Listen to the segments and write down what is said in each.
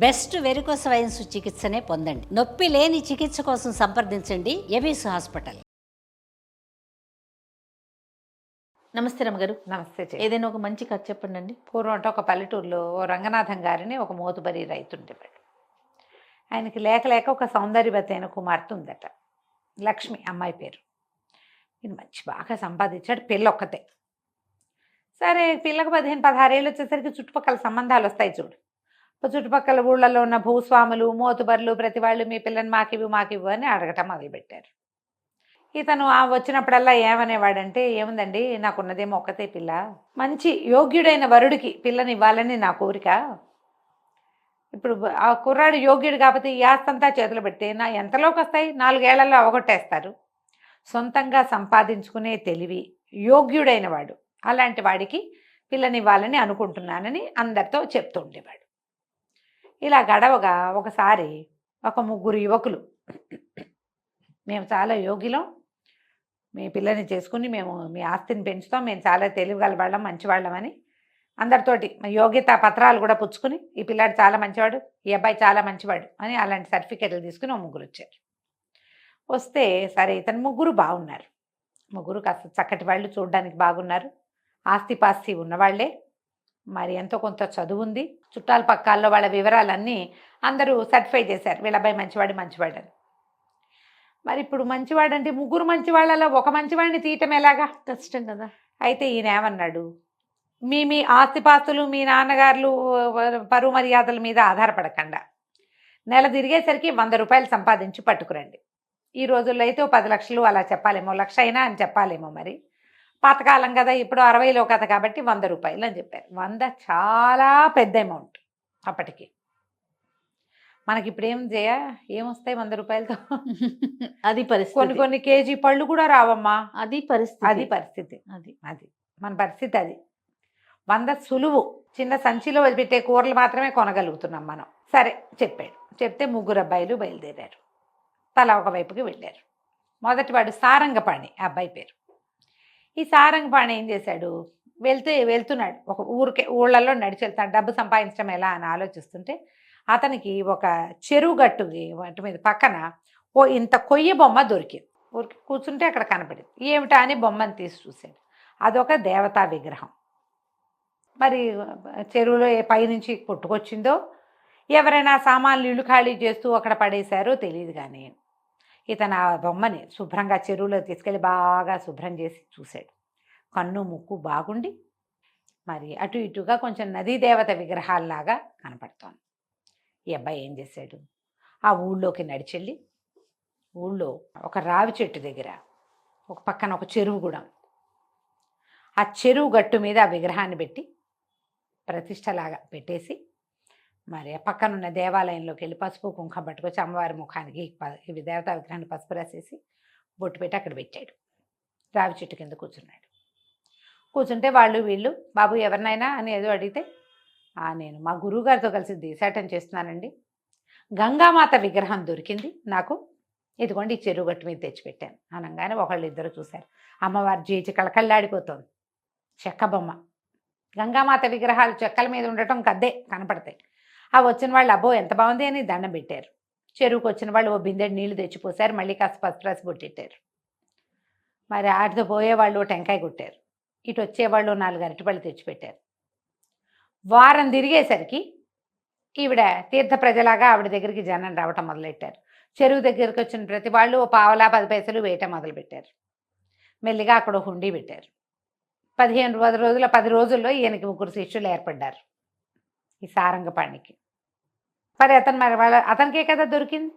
Best varicose veins చికిత్సనే పొందండి. నొప్పి లేని చికిత్స కోసం సంప్రదించండి ఎవిస్ హాస్పిటల్. నమస్తే రమ్మగారు. నమస్తే చెయ్యి. ఏదైనా ఒక మంచి కథ చెప్పండి అండి. పూర్వం అంటే ఒక పల్లెటూరులో ఓ రంగనాథం గారిని ఒక మోతుబరి రైతు ఉండేవాడు. ఆయనకి లేక లేక ఒక సౌందర్యవతి అయిన కుమార్తె ఉందట, లక్ష్మి అమ్మాయి పేరు. ఇది మంచి బాగా సంపాదించాడు, పిల్ల ఒక్కతే. సరే పిల్లకు 15-16 ఏళ్ళు వచ్చేసరికి చుట్టుపక్కల సంబంధాలు వస్తాయి చూడు. చుట్టుపక్కల ఊళ్ళలో ఉన్న భూస్వాములు, మోతుబర్లు ప్రతి వాళ్ళు మీ పిల్లని మాకివ్వు అని అడగటం మొదలుపెట్టారు. ఇతను వచ్చినప్పుడల్లా ఏమనేవాడంటే, ఏముందండి నాకున్నదేమో ఒక్కతే పిల్ల, మంచి యోగ్యుడైన వరుడికి పిల్లని ఇవ్వాలని నా కోరిక. ఇప్పుడు ఆ కుర్రాడు యోగ్యుడు కాకపోతే ఈ ఆస్తంతా చేతులు పెడితే నా ఎంతలోకి వస్తాయి, 4 ఏళ్లలో అవగొట్టేస్తారు. సొంతంగా సంపాదించుకునే తెలివి, యోగ్యుడైన వాడు, అలాంటి వాడికి పిల్లనివ్వాలని అనుకుంటున్నానని అందరితో చెప్తూ ఉండేవాడు. ఇలా గడవగా ఒకసారి ఒక 3 యువకులు, మేము చాలా యోగ్యులం, మీ పిల్లని చేసుకుని మేము మీ ఆస్తిని పెంచుతాం, మేము చాలా తెలివిగల వాళ్ళం, మంచివాళ్ళం అని అందరితోటి యోగ్యతా పత్రాలు కూడా పుచ్చుకుని, ఈ పిల్లాడు చాలా మంచివాడు, ఈ అబ్బాయి చాలా మంచివాడు అని అలాంటి సర్టిఫికెట్లు తీసుకుని 3 వచ్చారు. వస్తే సరే ఇతను 3 బాగున్నారు, 3 కాస్త చక్కటి వాళ్ళు, చూడడానికి బాగున్నారు, ఆస్తిపాస్తి ఉన్నవాళ్లే, మరి ఎంతో కొంత చదువు ఉంది, చుట్టాల పక్కాల్లో వాళ్ళ వివరాలన్నీ అందరూ సర్టిఫై చేశారు, వీళ్ళ అబ్బాయి మంచివాడు అని. మరి ఇప్పుడు మంచివాడంటే 3 మంచివాళ్ళలో ఒక మంచివాడిని తీయటం ఎలాగా, కష్టం కదా. అయితే ఈయన ఏమన్నాడు, మీ ఆస్తిపాస్తులు, మీ నాన్నగారులు పరువు మర్యాదల మీద ఆధారపడకుండా నెల తిరిగేసరికి 100 రూపాయలు సంపాదించి పట్టుకురండి. ఈ రోజుల్లో అయితే 10 లక్షలు అలా చెప్పాలేమో, 1,00,000 అయినా అని చెప్పాలేమో, మరి పాతకాలం కదా, ఇప్పుడు 60లో కథ కాబట్టి 100 రూపాయలు అని చెప్పారు. 100 చాలా పెద్ద అమౌంట్ అప్పటికి. మనకి ఇప్పుడు ఏమొస్తాయి 100 రూపాయలతో? అది పరిస్థితి. కొన్ని కేజీ పళ్ళు కూడా రావమ్మా. అది పరిస్థితి. అది మన పరిస్థితి. అది 100 సులువు, చిన్న సంచిలో పెట్టే కూరలు మాత్రమే కొనగలుగుతున్నాం మనం. సరే చెప్పాడు. చెప్తే 3 అబ్బాయిలు బయలుదేరారు, తలా ఒకవైపుకి వెళ్ళారు. మొదటివాడు సారంగపాణి, ఆ అబ్బాయి పేరు. ఈ సారంగపాణి ఏం చేశాడు, వెళ్తున్నాడు ఒక ఊళ్ళల్లో నడిచి వెళ్తాడు, డబ్బు సంపాదించడం ఎలా అని ఆలోచిస్తుంటే అతనికి ఒక చెరువు గట్టు మీద పక్కన ఓ ఇంత కొయ్య బొమ్మ దొరికింది. ఊరికి కూర్చుంటే అక్కడ కనపడింది. ఏమిటా అని బొమ్మను తీసి చూశాడు. అదొక దేవతా విగ్రహం. మరి చెరువులో పైనుంచి కొట్టుకొచ్చిందో, ఎవరైనా సామాన్లు ఇల్లు ఖాళీ చేస్తూ అక్కడ పడేశారో తెలియదు, కానీ ఇతను ఆ బొమ్మని శుభ్రంగా చెరువులో తీసుకెళ్ళి బాగా శుభ్రం చేసి చూశాడు. కన్ను ముక్కు బాగుండి మరి అటు ఇటుగా కొంచెం నదీ దేవత విగ్రహాల్లాగా కనపడుతోంది. ఈ అబ్బాయి ఏం చేశాడు, ఆ ఊళ్ళోకి నడిచెళ్ళి, ఊళ్ళో ఒక రావి చెట్టు దగ్గర ఒక పక్కన ఒక చెరువు కూడా, ఆ చెరువు గట్టు మీద ఆ విగ్రహాన్ని పెట్టి ప్రతిష్టలాగా పెట్టేసి, మరి ఆ పక్కనున్న దేవాలయంలోకి వెళ్ళి పసుపు కుంకుమ పట్టుకొచ్చి అమ్మవారి ముఖానికి ఇవి దేవతా విగ్రహాన్ని పసుపు రాసేసి బొట్టు పెట్టి అక్కడ పెట్టాడు. రావి చెట్టు కింద కూర్చుంటే వీళ్ళు బాబు ఎవరినైనా అని ఏదో అడిగితే, నేను మా గురువుగారితో కలిసి దేశాటం చేస్తున్నానండి, గంగామాత విగ్రహం దొరికింది నాకు, ఇదిగోండి ఈ చెరువు గట్టు మీద తెచ్చిపెట్టాను అనగానే ఒకళ్ళు ఇద్దరు చూశారు. అమ్మవారి జీచి కళకళ్ళాడిపోతుంది, చెక్క బొమ్మ. గంగామాత విగ్రహాలు చెక్కల మీద ఉండటం కద్దే కనపడతాయి. ఆ వచ్చిన వాళ్ళు అబ్బో ఎంత బాగుంది అని దండం పెట్టారు. చెరువుకు వచ్చిన వాళ్ళు ఓ బిందెడు నీళ్లు తెచ్చిపోసారు, మళ్ళీ కాస్త పసుపు రాసి బొట్టెట్టారు. మరి ఆటితో పోయేవాళ్ళు టెంకాయ కొట్టారు, ఇటు వచ్చేవాళ్ళు 4 అరటిపళ్ళు తెచ్చిపెట్టారు. వారం తిరిగేసరికి ఈవిడ తీర్థ ప్రజలాగా ఆవిడ దగ్గరికి జనం రావటం మొదలెట్టారు. చెరువు దగ్గరికి వచ్చిన ప్రతి వాళ్ళు ఓ పావలా 10 పైసలు వేయటం మొదలుపెట్టారు. మెల్లిగా అక్కడ హుండీ పెట్టారు. 10 రోజుల్లో ఈయనకి 3 శిష్యులు ఏర్పడ్డారు, ఈ సారంగపాణికి. మరి అతనికే కదా దొరికింది,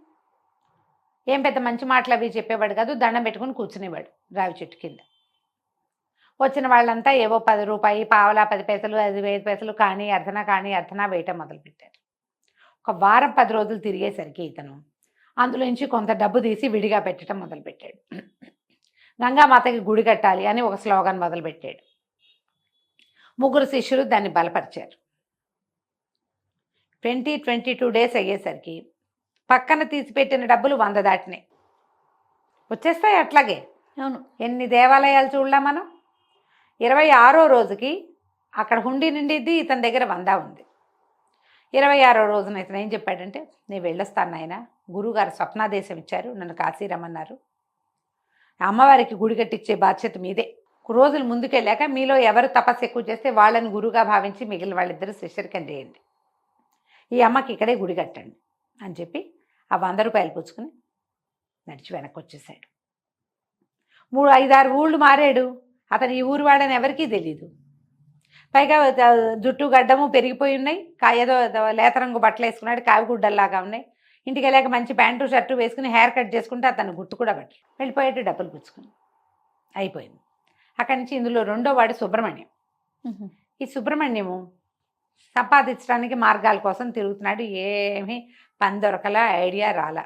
ఏం పెద్ద మంచి మాటలు అవి చెప్పేవాడు కాదు, దండం పెట్టుకుని కూర్చునేవాడు రావి చెట్టు కింద. వచ్చిన వాళ్ళంతా ఏవో 10 రూపాయి, పావలా 10 పైసలు, 5 పైసలు కానీ అర్ధనా వేయటం మొదలుపెట్టారు. ఒక వారం 10 రోజులు తిరిగేసరికి ఇతను అందులోంచి కొంత డబ్బు తీసి విడిగా పెట్టడం మొదలుపెట్టాడు. గంగామాతకి గుడి కట్టాలి అని ఒక స్లోగన్ మొదలుపెట్టాడు. 3 శిష్యులు దాన్ని బలపరిచారు. 22 డేస్ అయ్యేసరికి పక్కన తీసిపెట్టిన డబ్బులు 100 దాటినాయి. వచ్చేస్తాయి అట్లాగే. అవును, ఎన్ని దేవాలయాలు చూడలా మనం. 26వ రోజుకి అక్కడ హుండీ నిండిద్ది, ఇతని దగ్గర 100 ఉంది. 26వ రోజున ఇతను ఏం చెప్పాడంటే, నేను వెళ్ళొస్తాను నాయన, గురువుగారు స్వప్నాదేశం ఇచ్చారు, నన్ను కాశీ రమ్మన్నారు, అమ్మవారికి గుడి కట్టించే బాధ్యత మీదే. రోజులు ముందుకెళ్ళాక మీలో ఎవరు తపస్సు ఎక్కువ చేస్తే వాళ్ళని గురువుగా భావించి మిగిలిన వాళ్ళిద్దరూ శిష్యరికం చేయండి, ఈ అమ్మకి ఇక్కడే గుడి కట్టండి అని చెప్పి ఆ 100 రూపాయలు పుచ్చుకుని నడిచి వెనక్కి వచ్చేసాడు. 5-6 ఊళ్ళు మారాడు. అతను ఈ ఊరు వాడని ఎవరికీ తెలీదు. పైగా జుట్టు గడ్డము పెరిగిపోయి ఉన్నాయి, ఏదో లేత రంగు బట్టలు వేసుకున్నాడు, కావిగుడ్డల్లాగా ఉన్నాయి. ఇంటికి వెళ్ళాక మంచి ప్యాంటు షర్టు వేసుకుని హెయిర్ కట్ చేసుకుంటే అతను గుర్తు కూడా పట్టలేదు. వెళ్ళిపోయాడు డబ్బులు పుచ్చుకుని. అయిపోయింది. అక్కడి నుంచి ఇందులో రెండో వాడు సుబ్రహ్మణ్యం. ఈ సుబ్రహ్మణ్యము సంపాదించడానికి మార్గాల కోసం తిరుగుతున్నాడు. ఏమీ పని దొరకలా, ఐడియా రాలా.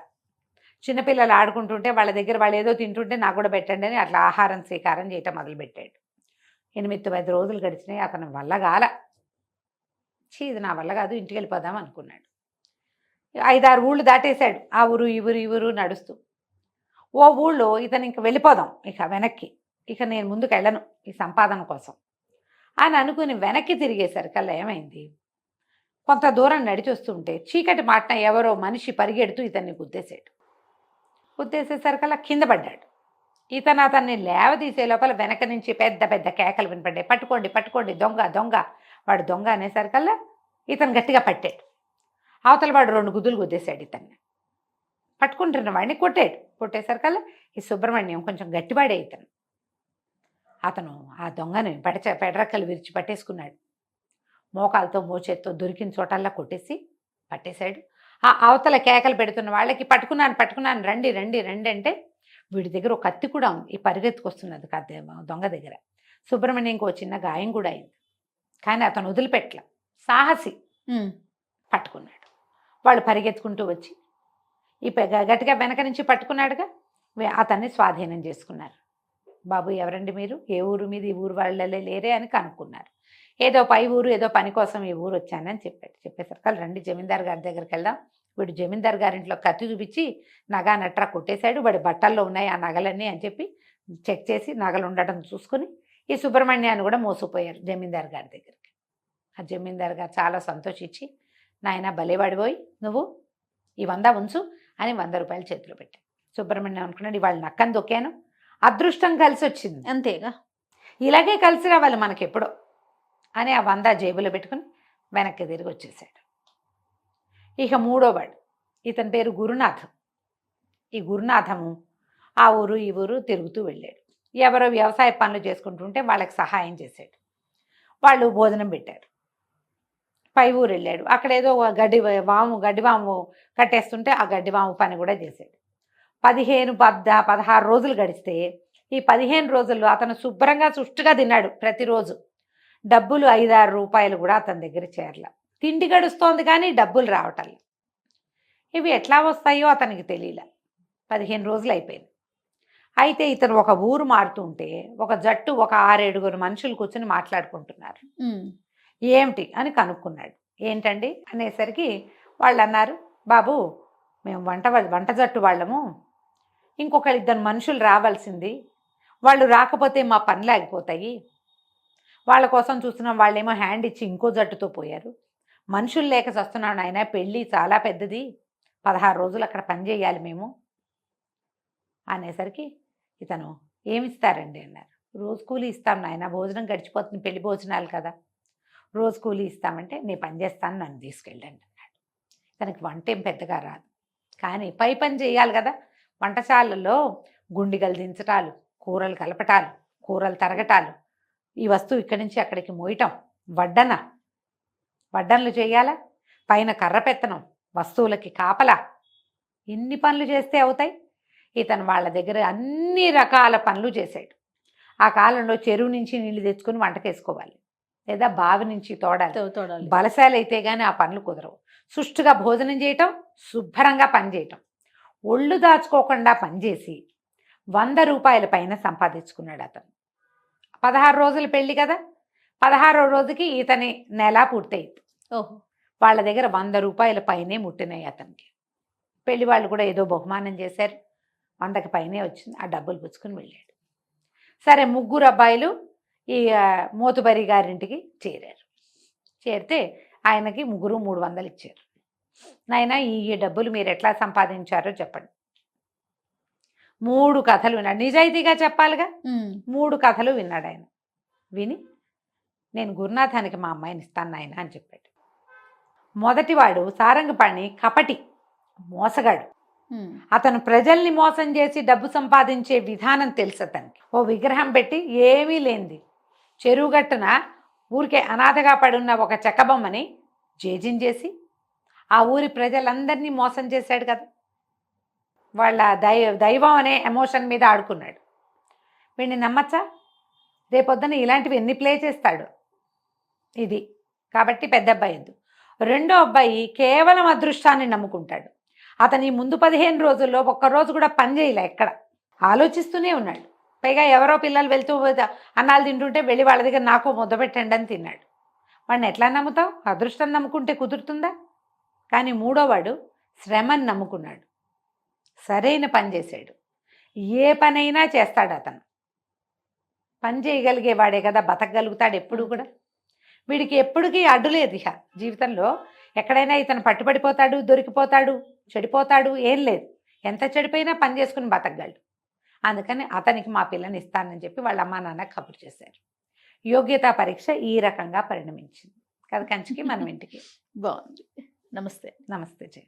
చిన్నపిల్లలు ఆడుకుంటుంటే వాళ్ళ దగ్గర వాళ్ళు ఏదో తింటుంటే నాకు కూడా పెట్టండి అని అట్లా ఆహారం స్వీకారం చేయటం మొదలుపెట్టాడు. 8-10 రోజులు గడిచినాయి. అతని వల్ల కాల. ఇది నా వల్ల కాదు, ఇంటికి వెళ్ళిపోదాం అనుకున్నాడు. 5-6 ఊళ్ళు దాటేశాడు. ఆ ఊరు ఈ ఊరు ఈ ఊరు నడుస్తూ ఓ ఊళ్ళో ఇతను ఇంక వెళ్ళిపోదాం ఇక వెనక్కి, ఇక నేను ముందుకు వెళ్ళను ఈ సంపాదన కోసం అని అనుకుని వెనక్కి తిరిగేసరికల్లా ఏమైంది, కొంత దూరం నడిచి వస్తుంటే చీకటి మాటన ఎవరో మనిషి పరిగెడుతూ ఇతన్ని గుద్దేసేసరికల్లా కింద పడ్డాడు. ఇతను అతన్ని లేవదీసే లోపల వెనక నుంచి పెద్ద పెద్ద కేకలు వినపడ్డాయి. పట్టుకోండి పట్టుకోండి, దొంగ దొంగ, వాడు దొంగ అనేసరికల్లా ఇతను గట్టిగా పట్టాడు. అవతల వాడు 2 గుద్దులు గుద్దేశాడు ఇతన్ని. పట్టుకుంటున్న వాడిని కొట్టేసరికల్లా ఈ సుబ్రహ్మణ్యం కొంచెం గట్టివాడే ఇతను. అతను ఆ దొంగని పెడరక్కలు విరిచి పట్టేసుకున్నాడు. మోకాలతో మోచేత్తో దొరికిన చోటల్లా పట్టేశాడు. ఆ అవతల కేకలు పెడుతున్న వాళ్ళకి పట్టుకున్నాను రండి రండి రండి అంటే వీడి దగ్గర ఒక కత్తి కూడా ఉంది. ఈ పరిగెత్తుకొస్తున్నది కత్తి దొంగ దగ్గర. సుబ్రహ్మణ్యంకి ఒక చిన్న గాయం కూడా అయింది. కానీ అతను వదిలిపెట్టల, సాహసి. పట్టుకున్నాడు. వాళ్ళు పరిగెత్తుకుంటూ వచ్చి ఈ గట్టిగా వెనక నుంచి పట్టుకున్నాడుగా, అతన్ని స్వాధీనం చేసుకున్నారు. బాబు ఎవరండి మీరు, ఏ ఊరు మీద, ఈ ఊరు వాళ్ళే లేరే అని కనుక్కున్నారు. ఏదో పై ఊరు, ఏదో పని కోసం ఈ ఊరు వచ్చానని చెప్పేసరికి రండి జమీందార్ గారి దగ్గరికి వెళ్దాం. వీడు జమీందార్ గారింట్లో కత్తి చూపించి నగా నట్రా కొట్టేశాడు, వాడి బట్టల్లో ఉన్నాయి ఆ నగలన్నీ అని చెప్పి చెక్ చేసి నగలు ఉండటం చూసుకుని ఈ సుబ్రహ్మణ్యాన్ని కూడా మోసపోయారు జమీందార్ గారి దగ్గరికి. ఆ జమీందార్ గారు చాలా సంతోషించి, నాయన భలేవాడిపోయి నువ్వు ఈ 100 ఉంచు అని 100 రూపాయలు చేతిలో పెట్టాడు. సుబ్రహ్మణ్యం అనుకున్నాడు, ఇవాళ నక్కని దొక్కాను, అదృష్టం కలిసి వచ్చింది, అంతేగా, ఇలాగే కలిసి రావాలి మనకెప్పుడో అని ఆ 100 జేబులో పెట్టుకుని వెనక్కి తిరిగి వచ్చేసాడు. ఇక మూడోవాడు, ఇతని పేరు గురునాథం. ఈ గురునాథము ఆ ఊరు ఈ ఊరు తిరుగుతూ వెళ్ళాడు. ఎవరో వ్యవసాయ పనులు చేసుకుంటుంటే వాళ్ళకి సహాయం చేశాడు. వాళ్ళు భోజనం పెట్టారు. పై ఊరు వెళ్ళాడు. అక్కడ ఏదో గడ్డివాము కట్టేస్తుంటే ఆ గడ్డివాము పని కూడా చేశాడు. 16 రోజులు గడిస్తే ఈ 15 రోజుల్లో అతను శుభ్రంగా సుష్టుగా తిన్నాడు ప్రతిరోజు. డబ్బులు 5-6 రూపాయలు కూడా అతని దగ్గర చేరల. తిండి గడుస్తోంది కానీ డబ్బులు రావటం. ఇవి ఎట్లా వస్తాయో అతనికి తెలియలే. 15 రోజులు అయిపోయింది. అయితే ఇతను ఒక ఊరు మారుతుంటే ఒక జట్టు, ఒక 6-7 మనుషులు కూర్చొని మాట్లాడుకుంటున్నారు. ఏమిటి అని కనుక్కున్నాడు. ఏంటండి అనేసరికి వాళ్ళు అన్నారు, బాబు మేము వంట జట్టు వాళ్ళము, ఇంకొక 2 మనుషులు రావాల్సింది, వాళ్ళు రాకపోతే మా పనులు ఆగిపోతాయి, వాళ్ళ కోసం చూస్తున్నాం, వాళ్ళేమో హ్యాండ్ ఇచ్చి ఇంకో జట్టుతో పోయారు, మనుషులు లేక చస్తున్నాను ఆయన, పెళ్ళి చాలా పెద్దది, 16 రోజులు అక్కడ పని చేయాలి మేము అనేసరికి ఇతను ఏమిస్తారండి అన్నారు. రోజు కూలీ ఇస్తాం నాయన, భోజనం గడిచిపోతుంది, పెళ్లి భోజనాలు కదా, రోజు కూలీ ఇస్తామంటే నేను పని చేస్తాను, నన్ను తీసుకెళ్ళండి అన్నాడు. తనకి వంట ఏం పెద్దగా రాదు, కానీ పై పని చేయాలి కదా. వంటశాలలో గుండిగలు దించటాలు, కూరలు కలపటాలు, కూరలు తరగటాలు, ఈ వస్తువు ఇక్కడి నుంచి అక్కడికి మోయటం, వడ్డనలు చేయాలా, పైన కర్ర పెత్తనం, వస్తువులకి కాపలా, ఇన్ని పనులు చేస్తే అవుతాయి. ఇతను వాళ్ళ దగ్గర అన్ని రకాల పనులు చేశాడు. ఆ కాలంలో చెరువు నుంచి నీళ్లు తెచ్చుకొని వంటకేసుకోవాలి, లేదా బావి నుంచి తోడాలి. బలశాలు అయితే కానీ ఆ పనులు కుదరవు. సుష్టుగా భోజనం చేయటం, శుభ్రంగా పని చేయటం, ఒళ్ళు దాచుకోకుండా పనిచేసి 100 రూపాయల పైన సంపాదించుకున్నాడు అతను. 16 రోజులు పెళ్ళి కదా, 16వ రోజుకి ఇతని నెల పూర్తయింది. వాళ్ళ దగ్గర 100 రూపాయల పైనే ముట్టినాయి అతనికి. పెళ్లి వాళ్ళు కూడా ఏదో బహుమానం చేశారు, 100కి పైనే వచ్చింది. ఆ డబ్బులు పుచ్చుకొని వెళ్ళాడు. సరే, 3 అబ్బాయిలు ఈ మోతుబరి గారింటికి చేరారు. చేరితే ఆయనకి ముగ్గురు 300 ఇచ్చారు. నాయన ఈ డబ్బులు మీరు ఎట్లా సంపాదించారో చెప్పండి. 3 కథలు విన్నాడు. నిజాయితీగా చెప్పాలిగా. 3 కథలు విన్నాడు ఆయన. విని నేను గురునాథానికి మా అమ్మాయిని ఇస్తాను నాయన అని చెప్పాడు. మొదటివాడు సారంగపాణి కపటి, మోసగాడు. అతను ప్రజల్ని మోసం చేసి డబ్బు సంపాదించే విధానం తెలుసు అతనికి. ఓ విగ్రహం పెట్టి ఏమీ లేనిది చెరువుగట్టున ఊరికే అనాథగా పడున్న ఒక చెక్కబొమ్మని జేజిం చేసి ఆ ఊరి ప్రజలందరినీ మోసం చేశాడు కదా. వాళ్ళ దైవం అనే ఎమోషన్ మీద ఆడుకున్నాడు. వీడిని నమ్మచ్చా? రేపొద్దున ఇలాంటివి ఎన్ని ప్లే చేస్తాడు. ఇది కాబట్టి పెద్ద అబ్బాయి ఎందుకు. రెండో అబ్బాయి కేవలం అదృష్టాన్ని నమ్ముకుంటాడు. అతని ముందు 15 రోజుల్లో ఒక్కరోజు కూడా పని చేయలే, ఎక్కడ ఆలోచిస్తూనే ఉన్నాడు. పైగా ఎవరో పిల్లలు వెళ్తూ అన్నాలు తింటుంటే వెళ్ళి వాళ్ళ దగ్గర నాకు ముద్ద పెట్టండి అని తిన్నాడు. వాడిని ఎట్లా నమ్ముతావు? అదృష్టం నమ్ముకుంటే కుదురుతుందా? కానీ మూడోవాడు శ్రమని నమ్ముకున్నాడు. సరైన పని చేశాడు. ఏ పనైనా చేస్తాడు అతను. పని చేయగలిగేవాడే కదా బతకగలుగుతాడు ఎప్పుడు కూడా. వీడికి ఎప్పటికీ అడ్డు లేదు ఇక జీవితంలో. ఎక్కడైనా ఇతను పట్టుబడిపోతాడు, దొరికిపోతాడు, చెడిపోతాడు, ఏం లేదు. ఎంత చెడిపోయినా పని చేసుకుని బతకగలడు. అందుకని అతనికి మా పిల్లని ఇస్తానని చెప్పి వాళ్ళ అమ్మా నాన్న కబురు చేశారు. యోగ్యతా పరీక్ష ఈ రకంగా పరిణమించింది. కదా కంచికి మనం ఇంటికి. బాగుంది. నమస్తే. నమస్తే జయ.